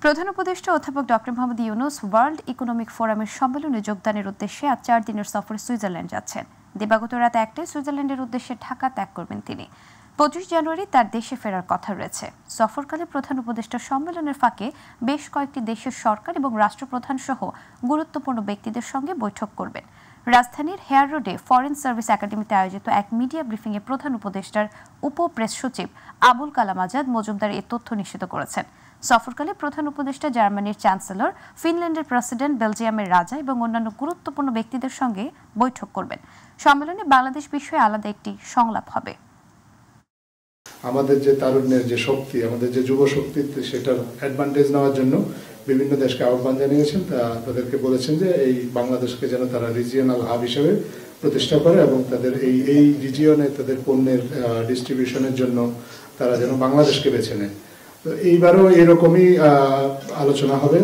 প্রধান উপদেষ্টা অধ্যাপক doctor Mohammad Yunus world economic ফোরামের সম্মেলনে যোগদানের উদ্দেশ্যে আজ 4 দিনের সফরে সুইজারল্যান্ড যাচ্ছেন। দিবাগত রাত 1টায় সুইজারল্যান্ডের উদ্দেশ্যে ঢাকা ত্যাগ করবেন তিনি। 25 জানুয়ারি তার দেশে ফেরার কথা রয়েছে। সফরকালে প্রধান উপদেষ্টা সম্মেলনের ফাঁকে বেশ কয়েকটি দেশের সরকার এবং রাষ্ট্রপ্রধান সহ গুরুত্বপূর্ণ ব্যক্তিদের সঙ্গে বৈঠক করবেন। রাজধানীর হেয়ার রোডে ফরেন সার্ভিস একাডেমিতে আয়োজিত এক মিডিয়া ব্রিফিংয়ে প্রধান উপদেষ্টার উপ প্রেস সচিব আবুল কালাম আজাদ মজুমদার এ তথ্য নিশ্চিত করেছেন। সফরকালে প্রধান উপদেষ্টা জার্মানির চ্যান্সেলর, ফিনল্যান্ডের প্রেসিডেন্ট, বেলজিয়ামের রাজা এবং অন্যান্য গুরুত্বপূর্ণ ব্যক্তিদের সঙ্গে বৈঠক করবেন। সম্মেলনে বাংলাদেশ বিষয়ে আলাদা একটি সংলাপ হবে। আমাদের যে তারুণ্যের যে শক্তি, আমাদের যে যুব শক্তি, সেটার অ্যাডভান্টেজ নেওয়ার জন্য বিভিন্ন দেশকে আহ্বান জানিয়েছেন। তাদেরকে বলেছেন যে এই বাংলাদেশকে যেন তারা রিজিয়নাল হাব হিসেবে প্রতিষ্ঠা করে এবং তাদের এই রিজিয়নে তাদের পণ্যের ডিস্ট্রিবিউশনের জন্য তারা যেন বাংলাদেশকে বেছে নেয়। তো এইবারও এরকমই আলোচনা হবে।